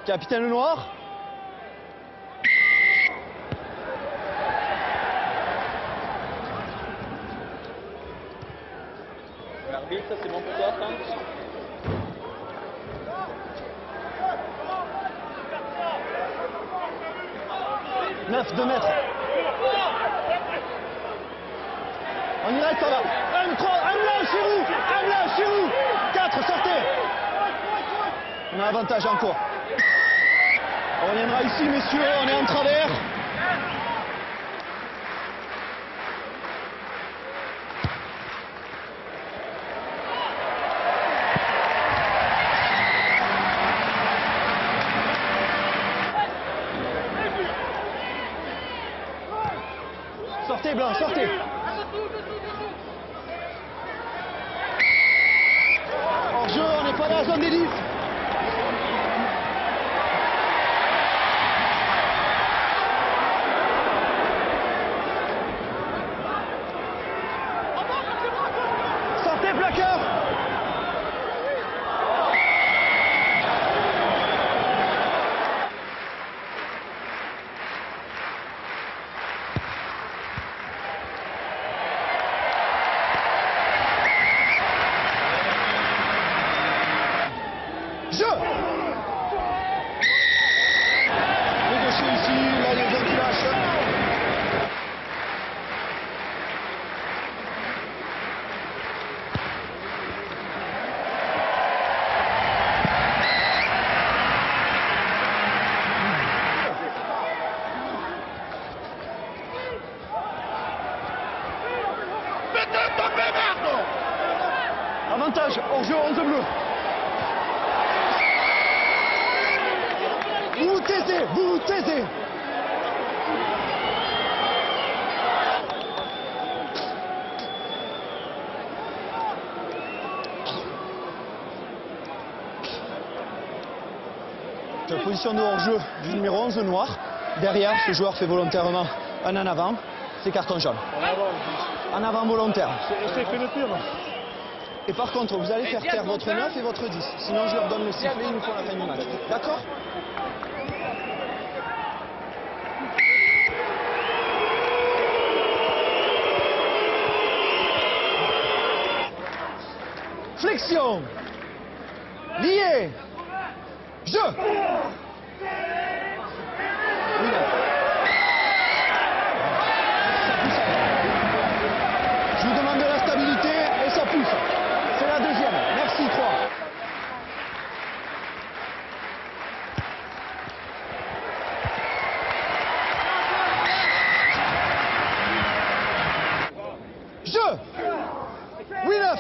Capitaine le Noir. L'arbitre, c'est bon pour toi, Franck? 9, 2 mètres. On y reste, ça va. Un, 3, un là, chez vous. Un là, chez vous. 4, sortez. On a avantage encore. On reviendra ici, messieurs, on est en travers. Sortez, Blanc, sortez. Hors jeu, on n'est pas dans la zone d'élite. Sortez, plaqueur. Jeu. Négocier ici, là il y a bien qui lâche. Avantage, hors jeu, 11 bleus. Vous taisez, vous taisez. La position de hors-jeu du numéro 11 noir. Derrière, ce joueur fait volontairement un en avant. C'est carton jaune. En avant volontaire. Et par contre, vous allez faire taire votre 9 et votre 10. Sinon, je leur donne le sifflet, ils nous font la fin du match. D'accord ? Flexion. Lié. Jeu. Oui, là. Ça pousse. Je vous demande de la stabilité et ça pousse. C'est la deuxième. Merci, 3. Jeu. Oui, 9.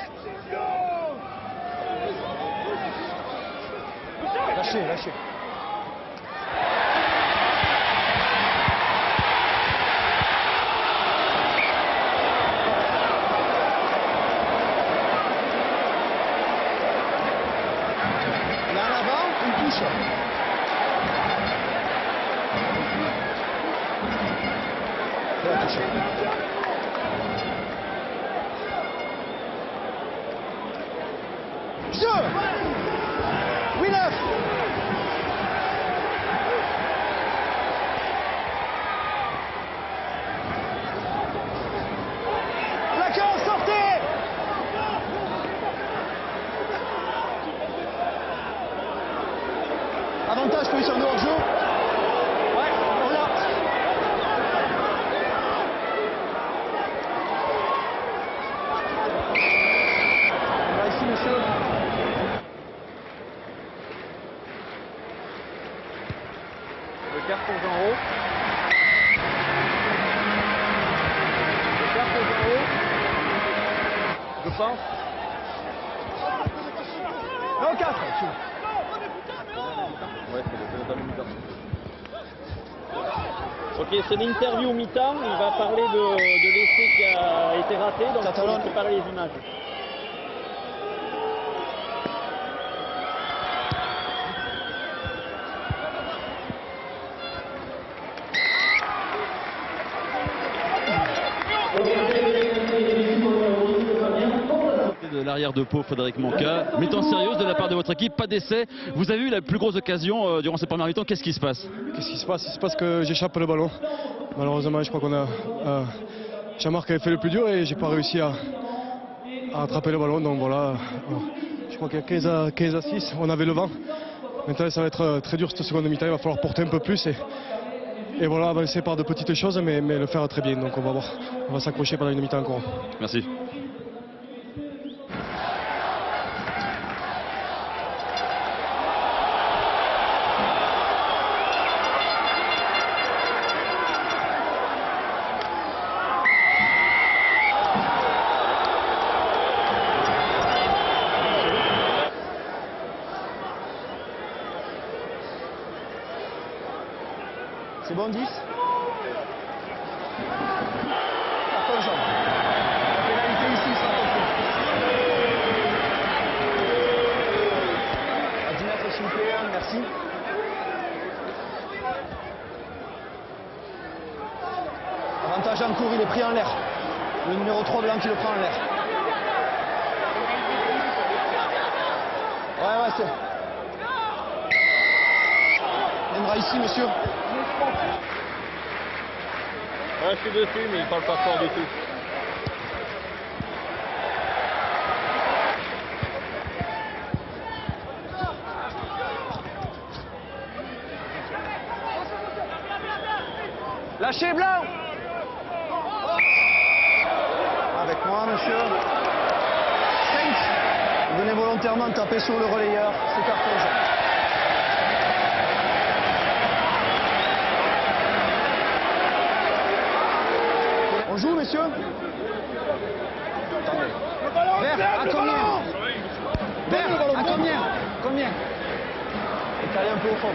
Lâchez, lâchez. Là en avant, une touche. Fais la touche. Jeu. Oui, 9. Plaqueur, sortez. Avantage, position de hors-jeu. Ouais, on l'a. On va ici, monsieur. Le carton en haut. Le carton en haut. Je pense. Non, 4. Ouais, c'est le mi-temps. Ok, c'est l'interview mi-temps. Il va parler de l'essai qui a été raté, donc on va préparer les images. De l'arrière de Pau, Frédéric Manca, mettant sérieuse de la part de votre équipe, pas d'essai. Vous avez eu la plus grosse occasion durant cette première mi-temps. Qu'est-ce qui se passe? Qu'est-ce qui se passe? Il se passe que j'échappe le ballon. Malheureusement, je crois qu'on a... Jean-Marc avait fait le plus dur et j'ai pas réussi à attraper le ballon. Donc voilà, je crois qu'il y a 15 à 6, on avait le vent. Maintenant, ça va être très dur cette seconde mi-temps. Il va falloir porter un peu plus et voilà, avancer par de petites choses, mais le faire très bien. Donc on va voir, on va s'accrocher pendant une mi-temps encore. Merci. C'est bon, 10. Carton jaune. La pénalité ici sera comprise. À 10 mètres, s'il vous plaît, merci. Avantage en cours, il est pris en l'air. Le numéro 3 blanc qui le prend en l'air. Ouais, c'est... Il viendra ici, monsieur. Ouais, je suis dessus, mais il parle pas fort du tout. Lâchez blanc. Avec moi, monsieur. 5. Vous venez volontairement taper sur le relayeur, c'est carton jaune. On joue, messieurs? Vert, à combien? Vert, à combien? Combien? Étalez un peu au fond.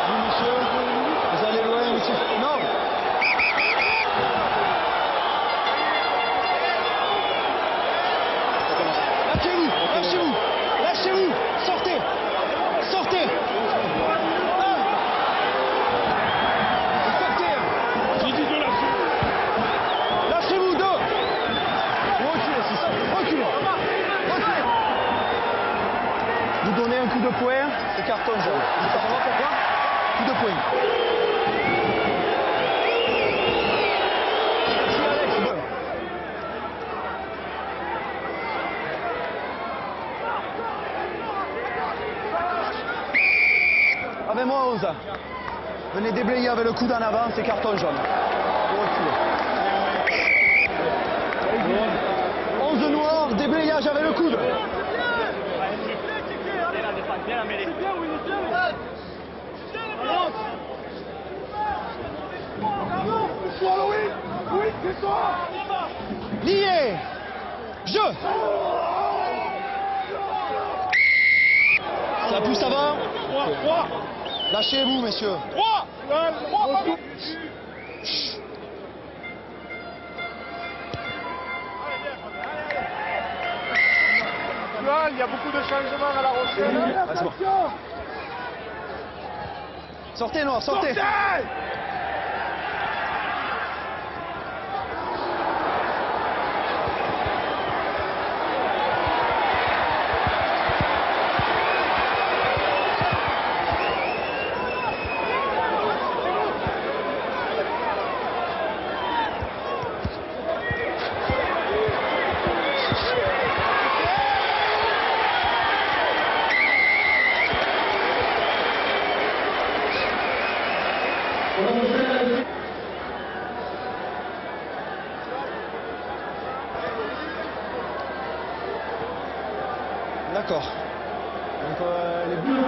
Oui, monsieur, vous allez loin, monsieur. Non. Lâchez-vous, lâchez-vous, lâchez-vous, sortez, sortez. Sortez. J'ai dit de lâcher. Lâchez-vous, 2. Reculez, c'est ça, reculez. Reculez. Vous donnez un coup de poing, c'est carton jaune. Vous savez pourquoi? Coup de poing. Merci Alex, bon. Avec moi, Oza. Venez déblayer avec le coude en avant, c'est carton jaune. Vous reculez. 11 noirs, déblayage avec le coude. Lié. Jeu. Ça pousse avant. Lâchez-vous, messieurs. Il y a beaucoup de changements à La Rochelle. Ah, c'est bon. Sortez, Noir, sortez. D'accord. Donc les buts.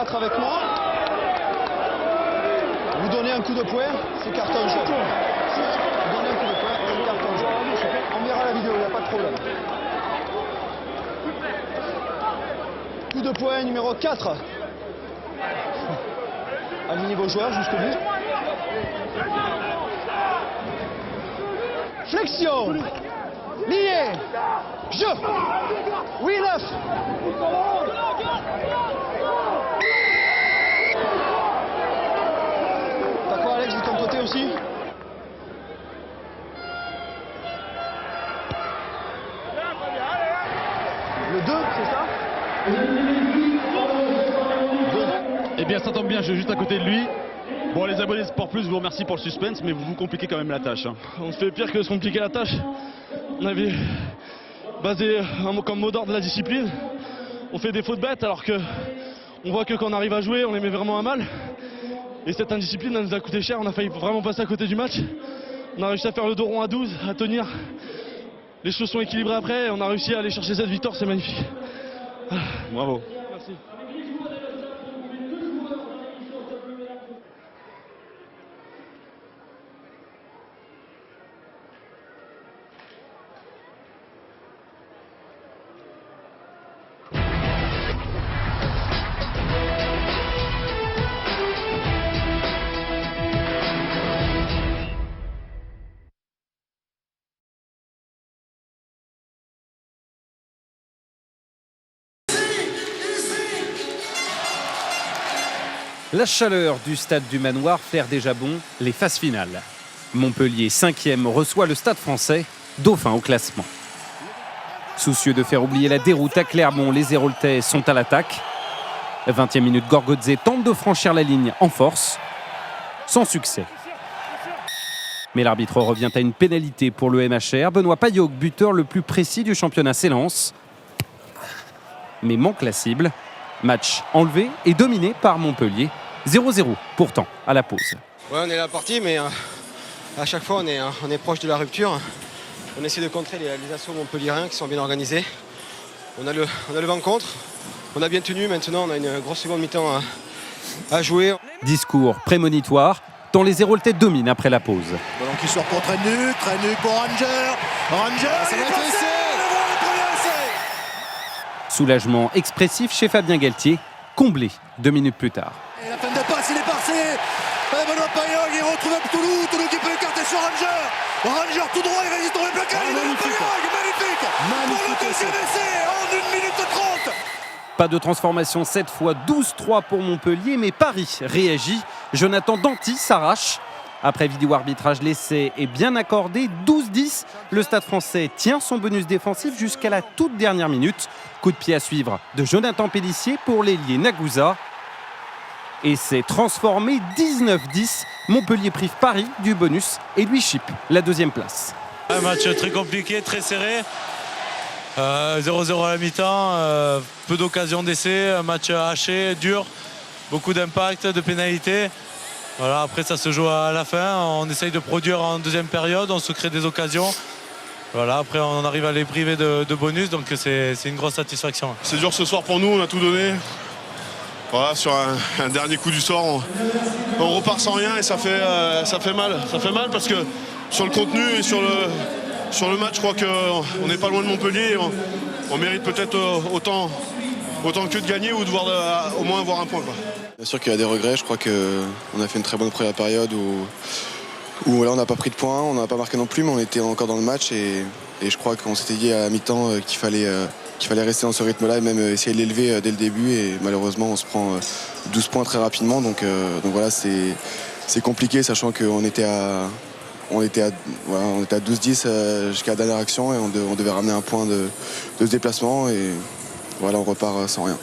4 avec moi. Vous donnez un coup de poing, c'est carton jaune. Vous donnez un coup de poing, c'est carton jaune. On verra la vidéo, il n'y a pas de problème. Coup de poing numéro 4. Alignez vos joueurs jusqu'au bout. Flexion. Lié. Jeu. Oui, 9. D'accord, Alex, de ton côté aussi. Le 2, c'est ça? Eh bien, ça tombe bien, je suis juste à côté de lui. Bon, les abonnés Sport Plus vous remercie pour le suspense, mais vous vous compliquez quand même la tâche. On se fait pire que se compliquer la tâche. On avait basé comme mot d'ordre de la discipline. On fait des fautes bêtes alors que on voit que quand on arrive à jouer, on les met vraiment à mal. Et cette indiscipline, elle nous a coûté cher. On a failli vraiment passer à côté du match. On a réussi à faire le dos rond à 12, à tenir. Les choses sont équilibrées après. Et on a réussi à aller chercher cette victoire, c'est magnifique. Bravo. Merci. La chaleur du stade du Manoir flaire déjà bon les phases finales. Montpellier, 5e, reçoit le Stade Français, dauphin au classement. Soucieux de faire oublier la déroute à Clermont, les Héroltais sont à l'attaque. 20e minute, Gorgodze tente de franchir la ligne en force, sans succès. Mais l'arbitre revient à une pénalité pour le MHR. Benoît Payot, buteur le plus précis du championnat, s'élance, mais manque la cible. Match enlevé et dominé par Montpellier. 0-0 pourtant à la pause. Ouais, on est la partie, mais à chaque fois on est proche de la rupture. On essaie de contrer les assauts montpelliérains qui sont bien organisés. On a le vent contre, on a bien tenu, maintenant on a une grosse seconde mi-temps à jouer. Discours prémonitoire, tant les Héroltais dominent après la pause. Ballon qui sort pour Trennuc pour Ranger. Ranger, il est passé. Soulagement expressif chez Fabien Galtier, comblé 2 minutes plus tard. Et la fin de passe, il est passé. Benoît Payot, il retrouve Toulouse qui peut écarter sur Ranger. Ranger tout droit, il résiste au plaquage. Magnifique pour le deuxième essai en 1 minute 30. Pas de transformation cette fois, 12-3 pour Montpellier, mais Paris réagit. Jonathan Danty s'arrache. Après vidéo arbitrage, l'essai est bien accordé, 12-10. Le Stade Français tient son bonus défensif jusqu'à la toute dernière minute. Coup de pied à suivre de Jonathan Pélissier pour l'ailier Nagusa. Et c'est transformé 19-10. Montpellier prive Paris du bonus et lui chip la 2e place. Un match très compliqué, très serré. 0-0 à la mi-temps, peu d'occasions d'essai, un match haché, dur, beaucoup d'impact, de pénalités. Voilà, après ça se joue à la fin, on essaye de produire en 2e période, on se crée des occasions. Voilà, après on arrive à les priver de bonus, donc c'est une grosse satisfaction. C'est dur ce soir pour nous, on a tout donné. Voilà, sur un dernier coup du soir, on repart sans rien et ça fait mal. Ça fait mal parce que sur le contenu et sur le match, je crois qu'on n'est pas loin de Montpellier. On mérite peut-être autant que de gagner ou de au moins avoir un point, quoi. Bien sûr qu'il y a des regrets, je crois qu'on a fait une très bonne première période où là, on n'a pas pris de points, on n'a pas marqué non plus, mais on était encore dans le match et je crois qu'on s'était dit à la mi-temps qu'il fallait rester dans ce rythme-là et même essayer de l'élever dès le début et malheureusement on se prend 12 points très rapidement, donc voilà, c'est compliqué sachant qu'on était à 12-10 jusqu'à la dernière action et on devait ramener un point de ce déplacement et voilà, on repart sans rien.